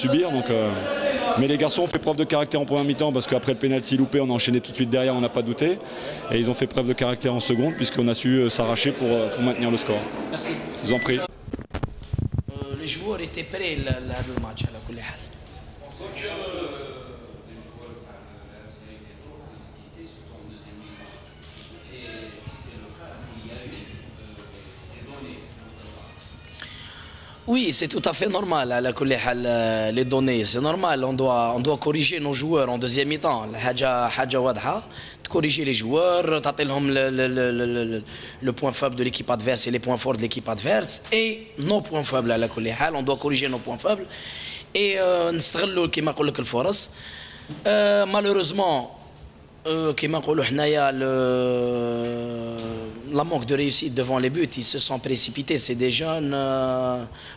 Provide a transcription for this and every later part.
subir. Donc, mais les garçons ont fait preuve de caractère en première mi-temps parce qu'après le pénalty loupé, on a enchaîné tout de suite derrière, on n'a pas douté. Et ils ont fait preuve de caractère en seconde puisqu'on a su s'arracher pour maintenir le score. Merci. Je vous en prie. Les joueurs étaient prêts le match à la كل حال. Oui, c'est tout à fait normal, les données, c'est normal, on doit corriger nos joueurs en deuxième mi-temps. حاجة واضحة, corriger les joueurs, تعطيلهم le point faible de l'équipe adverse et les points forts de l'équipe adverse et nos points faibles على كل حال, on doit corriger nos points faibles et نستغلوا كما نقول لك الفرص. Malheureusement كما نقولوا حنايا la manque de réussite devant les buts, ils se sont précipités, c'est des jeunes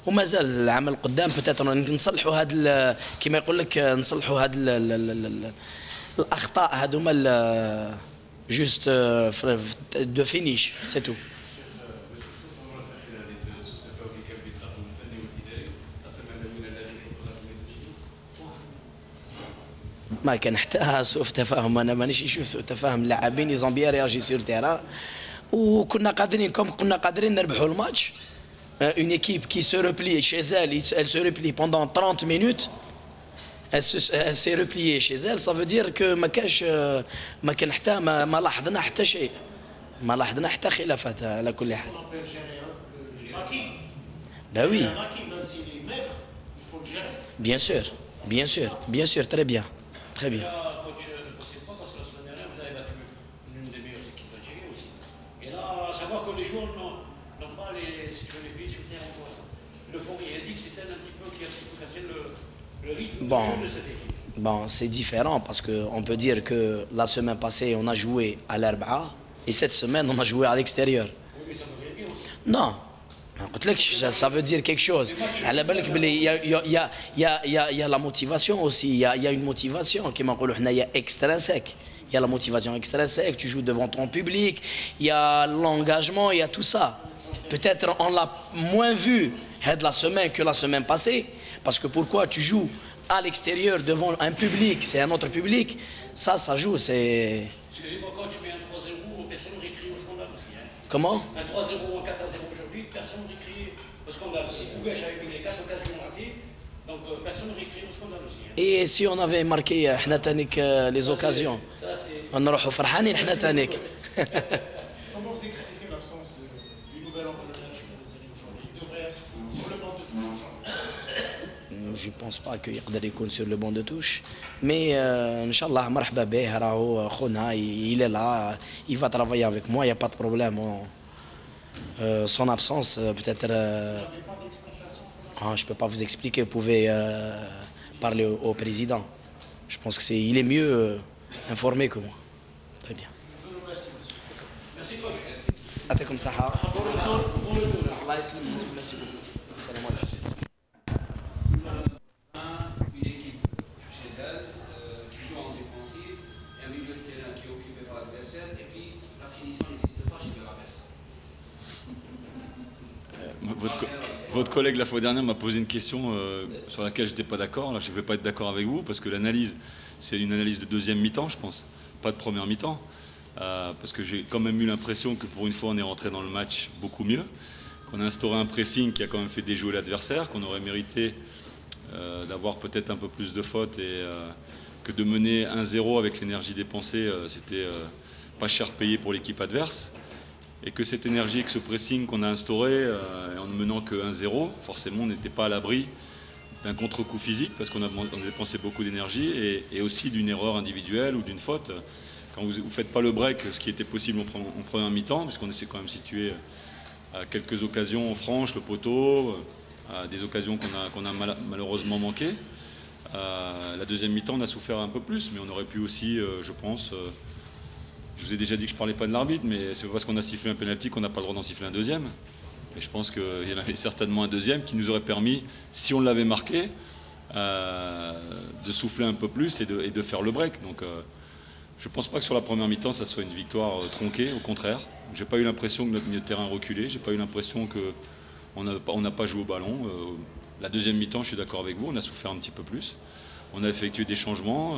ومازال العمل قدام peut-être نصلحوا هاد كما يقول لك نصلحوا هاد الاخطاء هذوما juste de finish, c'est tout. ما كان حتى سوء تفاهم, انا مانيش نشوف سوء تفاهم, اللاعبين ils ont bien réagi sur le terrain وكنا قادرين كنا قادرين نربحوا الماتش. Une équipe qui se replie chez elle, elle se replie pendant 30 minutes, elle s'est repliée chez elle, ça veut dire que ما كان حتى ما لاحظنا حتى شيء, ما لاحظنا حتى خلافات على كل حال. Ben oui. Bien sûr, bien sûr, bien sûr, très bien, très bien. Que les joueurs n'ont pas sur les pieds sur le terrain. Le fond, il a dit que c'était un petit peu qui a cassé le rythme de jeu de cette équipe. Bon, c'est différent parce qu'on peut dire que la semaine passée, on a joué à l'Arba'a et cette semaine, on a joué à l'extérieur. Oui, mais ça veut rien dire aussi. Non. Ça veut dire quelque chose. Il y a la motivation aussi. Il y a une motivation qui m'a dit extrinsèque. Il y a la motivation extrinsèque, tu joues devant ton public, il y a l'engagement, il y a tout ça. Peut-être on l'a moins vu la semaine que la semaine passée, parce que pourquoi tu joues à l'extérieur devant un public, c'est un autre public, ça joue, c'est... Excusez-moi, quand tu mets un 3-0, personne n'aurait crié au scandale aussi. Hein. Comment? Un 3-0 ou un 4-0 aujourd'hui, personne n'aurait crié au scandale. Si Bougach avait mis les 4 occasions ratées, donc personne n'aurait crié au scandale aussi. Hein. Et si on avait marqué les occasions, on aurait فرحانين حنا تانيك. Comment vous expliquez l'absence du nouvel entraîneur de série aujourd'hui? Il devrait être sur le banc de touche. Je ne pense pas qu'il يقدر يكون sur le banc de touche, mais Inch'Allah مرحبا به, راهو خونا, il est là, il va travailler avec moi, il n'y a pas de problème. Son absence peut-être je ne peux pas vous expliquer, vous pouvez parler au président. Je pense que il est mieux informé que moi. Très bien. Merci, coach. يعطيكم الصحة. الله يسلمك. Merci beaucoup. السلام عليكم. Une équipe chez elle qui joue en défensive, un milieu de terrain qui est occupé par l'adversaire et puis la finition n'existe pas chez Berabès. Votre collègue la fois dernière m'a posé une question sur laquelle je n'étais pas d'accord. Là, je ne vais pas être d'accord avec vous parce que l'analyse, c'est une analyse de deuxième mi-temps, je pense, pas de première mi-temps. Parce que j'ai quand même eu l'impression que pour une fois, on est rentré dans le match beaucoup mieux, qu'on a instauré un pressing qui a quand même fait déjouer l'adversaire, qu'on aurait mérité d'avoir peut-être un peu plus de fautes et que de mener 1-0 avec l'énergie dépensée, c'était pas cher payé pour l'équipe adverse. Et que cette énergie et que ce pressing qu'on a instauré en ne menant que 1-0, forcément on n'était pas à l'abri d'un contre-coup physique parce qu'on a dépensé beaucoup d'énergie et aussi d'une erreur individuelle ou d'une faute. Quand vous ne faites pas le break, ce qui était possible en première mi-temps, puisqu'on s'est quand même situé à quelques occasions franches, le poteau, à des occasions qu'on a malheureusement manquées. La deuxième mi-temps, on a souffert un peu plus, mais on aurait pu aussi, je pense... Je vous ai déjà dit que je ne parlais pas de l'arbitre, mais c'est parce qu'on a sifflé un pénalty qu'on n'a pas le droit d'en siffler un deuxième. Et je pense qu'il y en avait certainement un deuxième qui nous aurait permis, si on l'avait marqué, de souffler un peu plus et de faire le break. Donc je ne pense pas que sur la première mi-temps, ça soit une victoire tronquée, au contraire. Je n'ai pas eu l'impression que notre milieu de terrain reculait, je n'ai pas eu l'impression qu'on n'a pas joué au ballon. La deuxième mi-temps, je suis d'accord avec vous, on a souffert un petit peu plus. On a effectué des changements,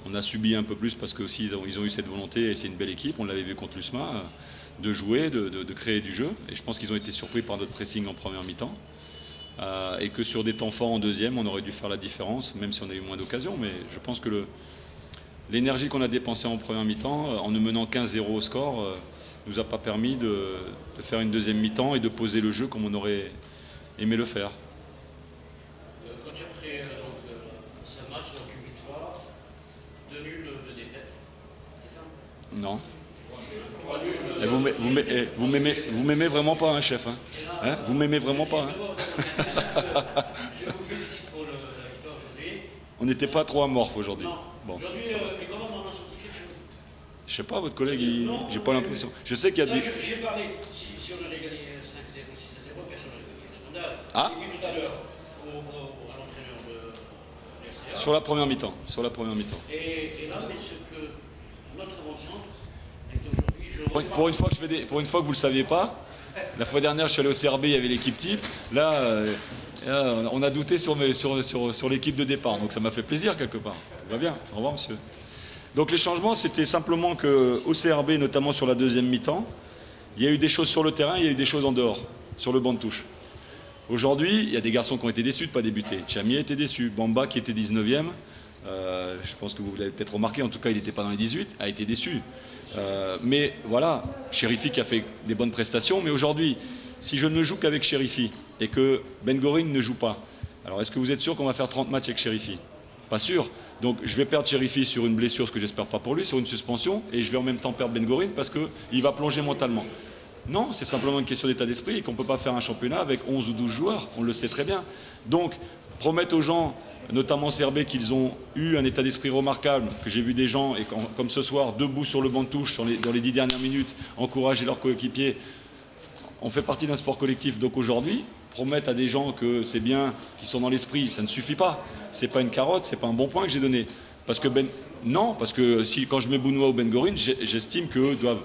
on a subi un peu plus parce qu'aussi ils ont eu cette volonté, et c'est une belle équipe, on l'avait vu contre l'USMA, de jouer, de créer du jeu. Et je pense qu'ils ont été surpris par notre pressing en première mi-temps. Et que sur des temps forts en deuxième, on aurait dû faire la différence, même si on a eu moins d'occasions. Mais je pense que l'énergie qu'on a dépensée en première mi-temps, en ne menant 15-0 au score, nous a pas permis de faire une deuxième mi-temps et de poser le jeu comme on aurait aimé le faire. Quand tu as pris ce match, donc une victoire, 2 nuls, 2 défaites, c'est ça? Non. 3 nuls. Et vous m'aimez vraiment pas, hein, chef, hein, vous m'aimez vraiment pas. Hein. Je vous félicite pour la victoire aujourd'hui. On n'était pas trop amorphes aujourd'hui. Bon. Aujourd'hui, et comment on a sorti quelque chose? Je sais pas, votre collègue, j'ai pas l'impression. Je sais qu'il y a des... J'ai parlé, si on avait gagné 5-0, 6-0, personne n'aurait gagné le scandale. Ah. J'ai dit tout à l'heure à l'entraîneur de l'RCA. Sur la première mi-temps. Sur la première mi-temps. Et là, mais ce que notre avant-centre est aujourd'hui, Pour une fois que vous ne le saviez pas, la fois dernière, je suis allé au CRB, il y avait l'équipe type. Là, on a douté sur l'équipe de départ. Donc ça m'a fait plaisir quelque part. Tout va bien. Au revoir, monsieur. Donc les changements, c'était simplement qu'au CRB, notamment sur la deuxième mi-temps, il y a eu des choses sur le terrain, il y a eu des choses en dehors, sur le banc de touche. Aujourd'hui, il y a des garçons qui ont été déçus de ne pas débuter. Chami a été déçu. Bamba, qui était 19e, je pense que vous l'avez peut-être remarqué, en tout cas il n'était pas dans les 18, a été déçu. Mais voilà, Chérifi qui a fait des bonnes prestations, mais aujourd'hui, si je ne joue qu'avec Chérifi et que Ben Gorin ne joue pas, alors est-ce que vous êtes sûr qu'on va faire 30 matchs avec Chérifi? Pas sûr. Donc je vais perdre Chérifi sur une blessure, ce que j'espère pas pour lui, sur une suspension, et je vais en même temps perdre Ben Gorin parce qu'il va plonger mentalement. Non, c'est simplement une question d'état d'esprit et qu'on ne peut pas faire un championnat avec 11 ou 12 joueurs, on le sait très bien. Donc promettre aux gens, notamment CRB, qu'ils ont eu un état d'esprit remarquable, que j'ai vu des gens, et comme ce soir, debout sur le banc de touche dans les 10 dernières minutes, encourager leurs coéquipiers. On fait partie d'un sport collectif, donc aujourd'hui, promettre à des gens que c'est bien, qu'ils sont dans l'esprit, ça ne suffit pas. C'est pas une carotte, c'est pas un bon point que j'ai donné. Parce que non, parce que quand je mets Bounoua ou Ben Gorin, j'estime qu'eux doivent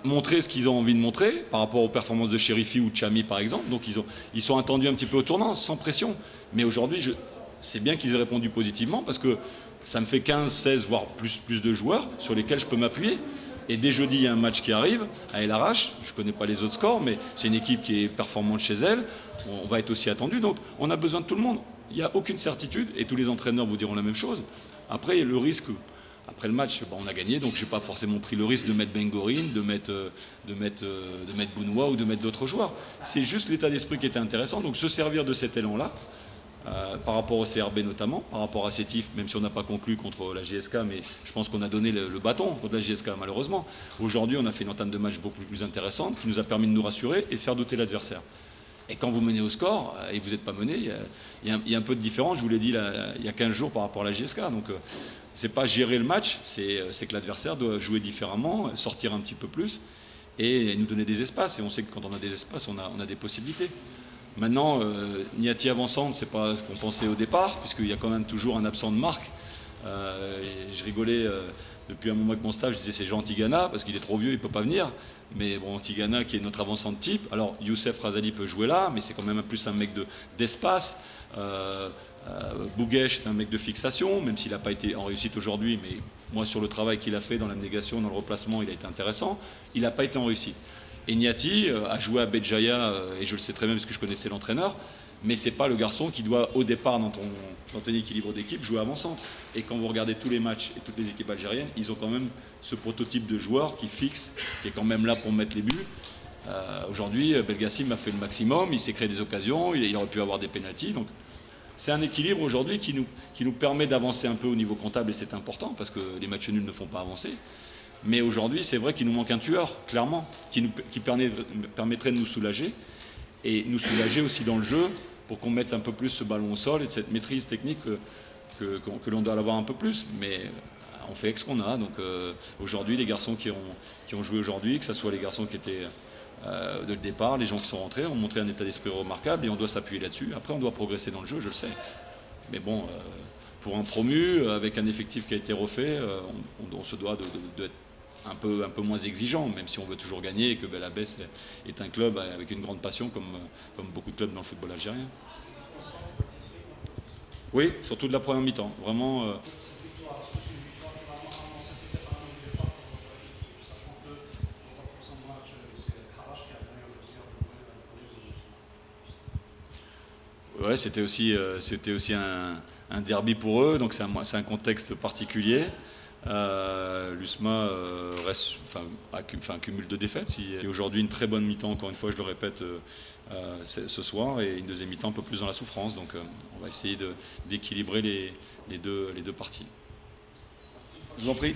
montrer ce qu'ils ont envie de montrer par rapport aux performances de Chérifi ou de Chami par exemple. Donc ils sont attendus un petit peu au tournant, sans pression. Mais aujourd'hui, c'est bien qu'ils aient répondu positivement parce que ça me fait 15, 16, voire plus de joueurs sur lesquels je peux m'appuyer. Et dès jeudi, il y a un match qui arrive à El Arach. Je ne connais pas les autres scores, mais c'est une équipe qui est performante chez elle. On va être aussi attendu. Donc on a besoin de tout le monde. Il n'y a aucune certitude et tous les entraîneurs vous diront la même chose. Après, le risque, après le match, on a gagné, donc je n'ai pas forcément pris le risque de mettre Ben Gorin, de mettre Bounoua ou de mettre d'autres joueurs. C'est juste l'état d'esprit qui était intéressant. Donc se servir de cet élan-là, par rapport au CRB notamment, par rapport à Sétif, même si on n'a pas conclu contre la GSK, mais je pense qu'on a donné le bâton contre la GSK malheureusement. Aujourd'hui, on a fait une entame de match beaucoup plus intéressante qui nous a permis de nous rassurer et de faire douter l'adversaire. Et quand vous menez au score et vous n'êtes pas mené, il y a un peu de différence, je vous l'ai dit il y a 15 jours par rapport à la GSK. Donc c'est pas gérer le match, c'est que l'adversaire doit jouer différemment, sortir un petit peu plus et nous donner des espaces. Et on sait que quand on a des espaces, on a des possibilités. Maintenant, Niati avant-centre, c'est pas ce qu'on pensait au départ, puisqu'il y a quand même toujours un absent de marque. Je rigolais depuis un moment avec mon staff, je disais c'est Jean Tigana, parce qu'il est trop vieux, il ne peut pas venir. Mais bon, Tigana qui est notre avant-centre type. Alors Youssef Razali peut jouer là, mais c'est quand même plus un mec d'espace. Bouguesh est un mec de fixation, même s'il n'a pas été en réussite aujourd'hui, mais moi sur le travail qu'il a fait dans l'abnégation, dans le replacement, il a été intéressant. Il n'a pas été en réussite. Et Niati a joué à Béjaïa, et je le sais très bien parce que je connaissais l'entraîneur, mais ce n'est pas le garçon qui doit, au départ, dans ton équilibre d'équipe, jouer avant-centre. Et quand vous regardez tous les matchs et toutes les équipes algériennes, ils ont quand même ce prototype de joueur qui fixe, qui est quand même là pour mettre les buts. Aujourd'hui, Belgassim a fait le maximum, il s'est créé des occasions, il aurait pu avoir des pénaltys. Donc c'est un équilibre aujourd'hui qui nous permet d'avancer un peu au niveau comptable, et c'est important, parce que les matchs nuls ne font pas avancer. Mais aujourd'hui, c'est vrai qu'il nous manque un tueur, clairement, qui permettrait de nous soulager, et nous soulager aussi dans le jeu, pour qu'on mette un peu plus ce ballon au sol, et de cette maîtrise technique que l'on doit avoir un peu plus. Mais on fait avec ce qu'on a. Donc aujourd'hui, les garçons qui ont joué aujourd'hui, que ce soit les garçons qui étaient de le départ, les gens qui sont rentrés, ont montré un état d'esprit remarquable, et on doit s'appuyer là-dessus. Après, on doit progresser dans le jeu, je le sais. Mais bon, pour un promu, avec un effectif qui a été refait, on se doit d'être un peu moins exigeant, même si on veut toujours gagner, et que Bel Abbès est un club avec une grande passion, comme beaucoup de clubs dans le football algérien. constant, satisfait un peu tous. Oui, surtout de la première mi-temps. Vraiment. Cette victoire, est-ce que c'est une victoire qui va annoncer peut-être un nouveau départ pour votre équipe, sachant que dans votre prochain match, c'est Harash qui a gagné aujourd'hui à peu près pour l'évolution. Ouais, c'était aussi un derby pour eux, donc c'est un contexte particulier. L'USMA cumule 2 défaites. Et aujourd'hui, une très bonne mi-temps, encore une fois, je le répète, ce soir, et une deuxième mi-temps un peu plus dans la souffrance. Donc on va essayer d'équilibrer les deux parties. Je vous en prie.